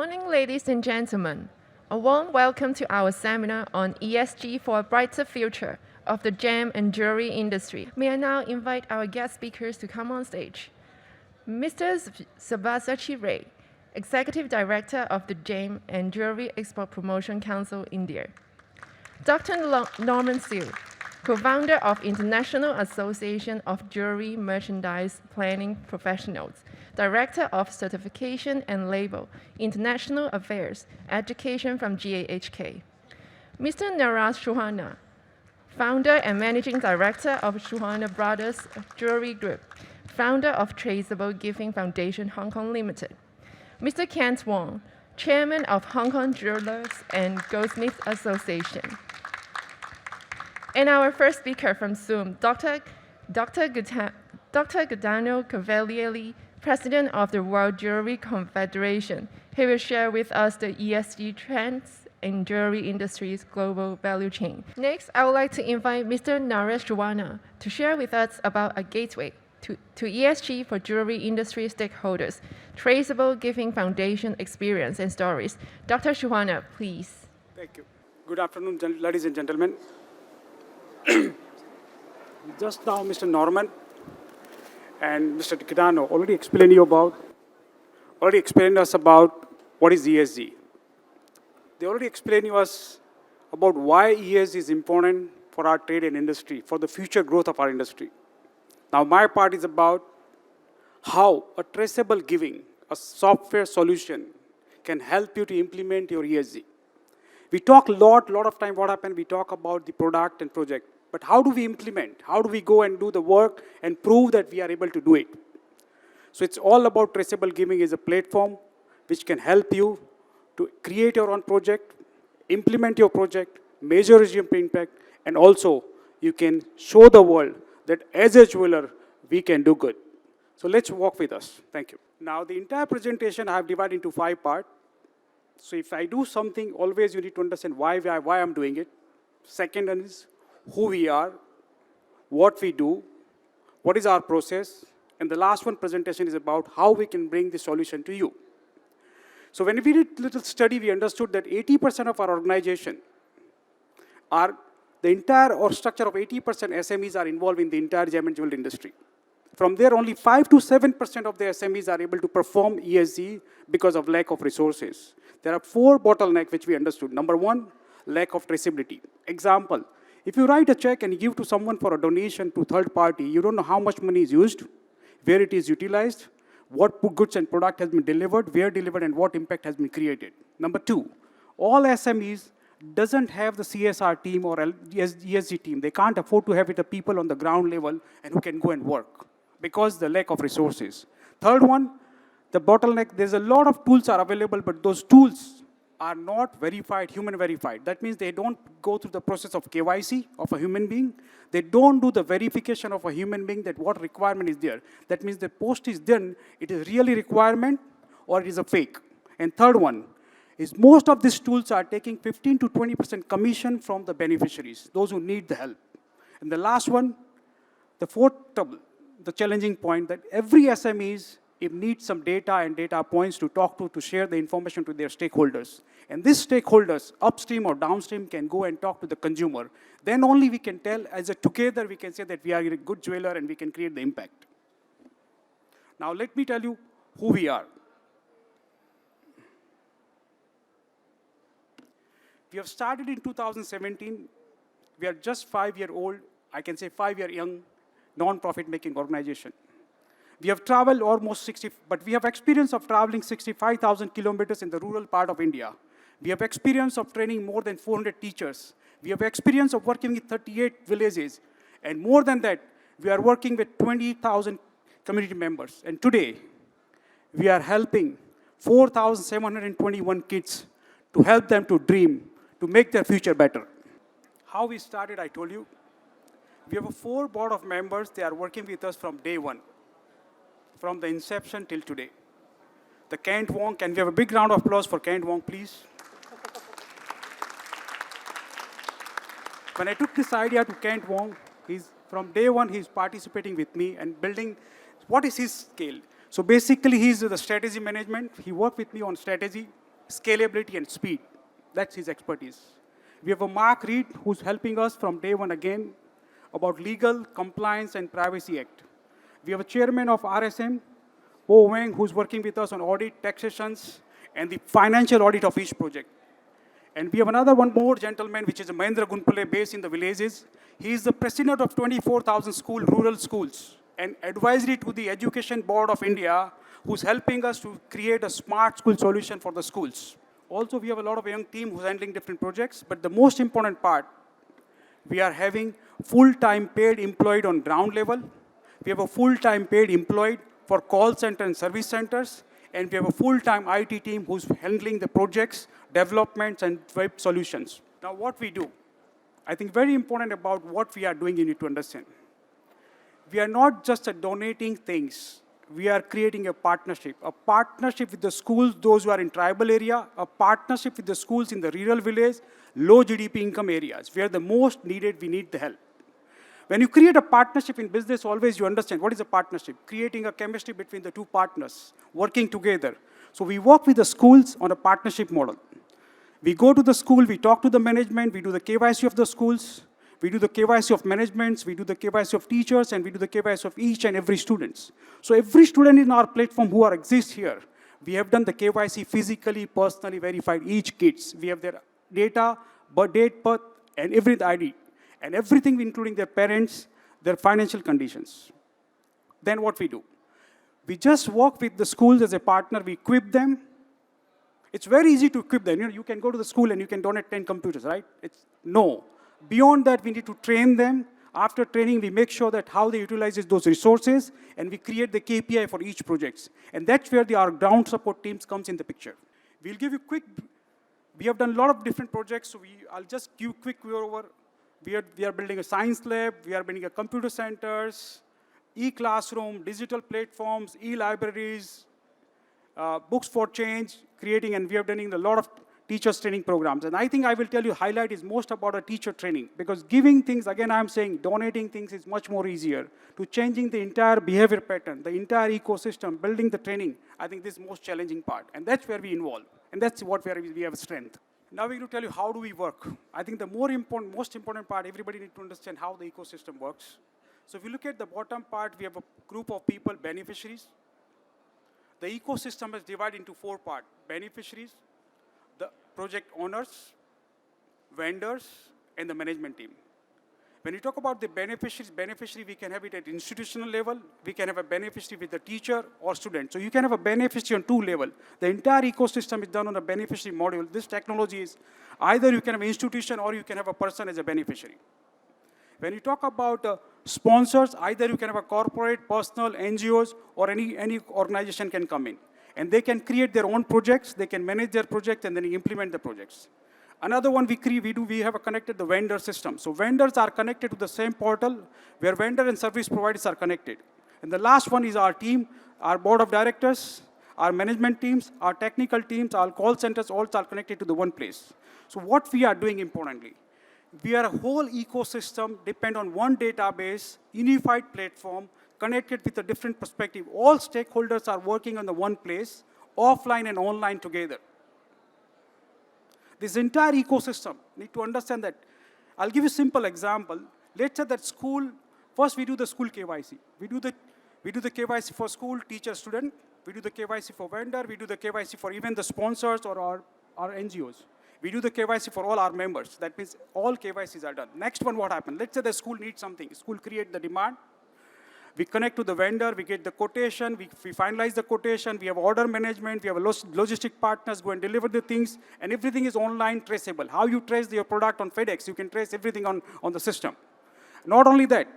morning, ladies and gentlemen. A warm welcome to our seminar on ESG for a brighter future of the gem and jewelry industry. May I now invite our guest speakers to come on stage. Mr. Sabyasachi Ray, Executive Director of the Gem and Jewelry Export Promotion Council, India. Dr. Norman Siu, co-founder of International Association of Jewelry Merchandise Planning Professionals, Director of Certification and Label, International Affairs, Education from GAHK. Mr. Naresh Surana, founder and Managing Director of Surana Brothers Jewelry Group, founder of Traceable Giving Foundation Hong Kong Limited. Mr. Kent Wong, Chairman of Hong Kong Jewelers and Goldsmiths Association. And our first speaker from Zoom, Dr. Gaetano Cavalieri, President of the World Jewelry Confederation. He will share with us the ESG trends in jewelry industry's global value chain. Next, I would like to invite Mr. Naresh Surana to share with us about a gateway to ESG for jewelry industry stakeholders, Traceable Giving Foundation experience and stories. Dr. Surana, please. Thank you. Good afternoon, ladies and gentlemen. Just now, Mr. Norman and Mr. Gaetano already explained us about what is ESG. They already explained to us about why ESG is important for our trade and industry, for the future growth of our industry. Now, my part is about how a traceable giving, a software solution, can help you to implement your ESG. We talk a lot of time what happened, we talk about the product and project. But how do we implement? How do we go and do the work and prove that we are able to do it? So it's all about traceable giving is a platform which can help you to create your own project, implement your project, measure your impact, and also you can show the world that as a jeweler, we can do good. So let's walk with us. Thank you. Now the entire presentation I have divided into 5 parts. So if I do something, always you need to understand why I'm doing it. Second one is who we are, what we do, what is our process, and the last one presentation is about how we can bring the solution to you. So when we did a little study, we understood that 80% of our organization are, the entire or structure of 80% SMEs are involved in the entire gem and jewelry industry. From there, only 5 to 7% of the SMEs are able to perform ESG because of lack of resources. There are 4 bottlenecks which we understood. Number 1, lack of traceability. Example, if you write a check and you give to someone for a donation to third party, you don't know how much money is used, where it is utilized, what goods and product has been delivered, where delivered, and what impact has been created. Number 2, all SMEs doesn't have the CSR team or ESG team. They can't afford to have it the people on the ground level and who can go and work because the lack of resources. Third one, the bottleneck, there's a lot of tools are available, but those tools are not verified, human verified. That means they don't go through the process of KYC of a human being. They don't do the verification of a human being that what requirement is there. That means the post is done, it is really requirement or it is a fake. And third one is most of these tools are taking 15 to 20% commission from the beneficiaries, those who need the help. And the last one, the fourth trouble, the challenging point that every SMEs needs some data and data points to talk to share the information to their stakeholders. And these stakeholders, upstream or downstream, can go and talk to the consumer. Then only we can tell, together we can say that we are a good jeweler and we can create the impact. Now let me tell you who we are. We have started in 2017. We are just 5-year-old, I can say 5-year young, non-profit making organization. We have traveled almost 60, but we have experience of traveling 65,000 kilometers in the rural part of India. We have experience of training more than 400 teachers. We have experience of working with 38 villages. And more than that, we are working with 20,000 community members. And today, we are helping 4,721 kids to help them to dream, to make their future better. How we started, I told you. We have 4 board of members. They are working with us from day 1. From the inception till today. The Kent Wong, can we have a big round of applause for Kent Wong, please? When I took this idea to Kent Wong, from day 1, he's participating with me and building, what is his scale? So basically, he's the strategy management. He worked with me on strategy. scalability, and speed. That's his expertise. We have a Mark Reed who's helping us from day one again about legal, compliance, and privacy act. We have a chairman of RSM, Ho Wang, who's working with us on audit, taxations, and the financial audit of each project. And we have one more gentleman, which is Mahendra Gunpale, based in the villages. He is the president of 24,000 rural schools, and advisory to the Education Board of India, who's helping us to create a smart school solution for the schools. Also, we have a lot of young team who's handling different projects, but the most important part, we are having full-time paid employed on ground level. We have a full-time paid employed for call center and service centers, and we have a full-time IT team who's handling the projects, developments, and web solutions. Now, what we do, I think very important about what we are doing, you need to understand. We are not just donating things. We are creating a partnership with the schools, those who are in tribal area, a partnership with the schools in the rural village, low GDP income areas, where the most needed, we need the help. When you create a partnership in business, always you understand what is a partnership, creating a chemistry between the two partners, working together. So we work with the schools on a partnership model. We go to the school, we talk to the management, we do the KYC of the schools, we do the KYC of managements, we do the KYC of teachers, and we do the KYC of each and every students. So every student in our platform who exists here, we have done the KYC physically, personally verified each kids. We have their data, birth, and every ID, and everything including their parents, their financial conditions. Then what we do? We just work with the schools as a partner, we equip them. It's very easy to equip them. You can go to the school and you can donate 10 computers, right? No. Beyond that, we need to train them. After training, we make sure that how they utilize those resources, and we create the KPI for each project. And that's where our ground support teams comes in the picture. We'll give you we have done a lot of different projects, so I'll just give quick over. We are building a science lab, we are building a computer centers, e-classroom, digital platforms, e-libraries, books for change, creating, and we have done a lot of teachers training programs. And I think I will tell you, highlight is most about a teacher training, because giving things, again, I'm saying donating things is much more easier. To changing the entire behavior pattern, the entire ecosystem, building the training, I think this is the most challenging part. And that's where we involve. And that's where we have strength. Now we're going to tell you how do we work. I think the most important part, everybody needs to understand how the ecosystem works. So if you look at the bottom part, we have a group of people, beneficiaries. The ecosystem is divided into 4 parts: beneficiaries, the project owners, vendors, and the management team. When you talk about the beneficiary, we can have it at institutional level, we can have a beneficiary with the teacher or student. So you can have a beneficiary on 2 levels. The entire ecosystem is done on a beneficiary module. This technology is either you can have an institution or you can have a person as a beneficiary. When you talk about sponsors, either you can have a corporate, personal, NGOs, or any organization can come in. And they can create their own projects, they can manage their projects, and then implement the projects. Another one we have connected the vendor system. So vendors are connected to the same portal where vendor and service providers are connected. And the last one is our team, our board of directors, our management teams, our technical teams, our call centers, all are connected to the one place. So what we are doing importantly, we are a whole ecosystem depend on one database, unified platform, connected with a different perspective. All stakeholders are working on the one place, offline and online together. This entire ecosystem, need to understand that. I'll give you a simple example. Let's say that school, first we do the school KYC. We do the KYC for school, teacher, student. We do the KYC for vendor. We do the KYC for even the sponsors or our NGOs. We do the KYC for all our members. That means all KYCs are done. Next one, what happened? Let's say the school needs something. School create the demand. We connect to the vendor, we get the quotation, we finalize the quotation, we have order management, we have logistic partners go and deliver the things, and everything is online traceable. How you trace your product on FedEx, you can trace everything on the system. Not only that,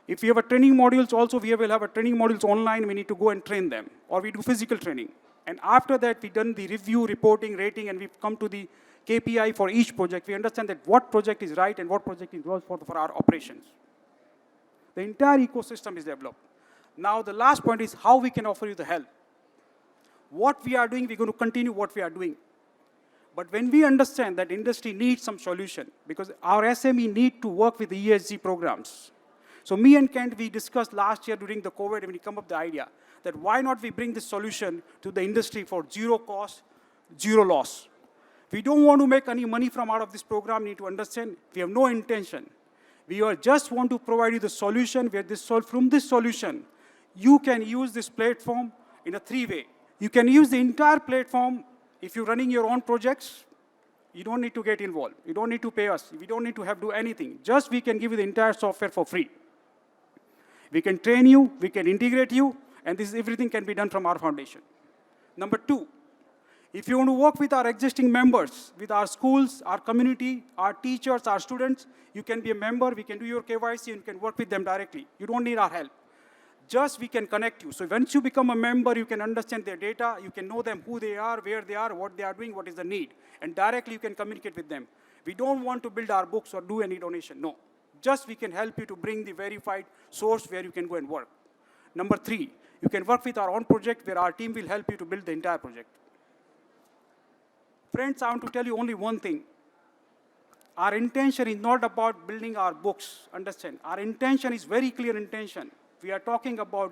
if we have a training modules also, we will have a training modules online, we need to go and train them, or we do physical training. And after that, we done the review, reporting, rating, and we've come to the KPI for each project. We understand that what project is right and what project is wrong for our operations. The entire ecosystem is developed. Now, the last point is how we can offer you the help. What we are doing, we're going to continue what we are doing. But when we understand that industry needs some solution, because our SME need to work with the ESG programs. So me and Kent, we discussed last year during the COVID, when we come up with the idea that why not we bring this solution to the industry for zero cost, zero loss. We don't want to make any money from out of this program. You need to understand, we have no intention. We just want to provide you the solution where from this solution, you can use this platform in a 3-way. You can use the entire platform if you're running your own projects. You don't need to get involved. You don't need to pay us. We don't need to do anything. Just we can give you the entire software for free. We can train you, we can integrate you, and everything can be done from our foundation. Number 2, if you want to work with our existing members, with our schools, our community, our teachers, our students, you can be a member, we can do your KYC, and you can work with them directly. You don't need our help. Just we can connect you. So once you become a member, you can understand their data, you can know them, who they are, where they are, what they are doing, what is the need. And directly you can communicate with them. We don't want to build our books or do any donation, no. Just we can help you to bring the verified source where you can go and work. Number 3, you can work with our own project where our team will help you to build the entire project. Friends, I want to tell you only one thing. Our intention is not about building our books, understand. Our intention is very clear intention. We are talking about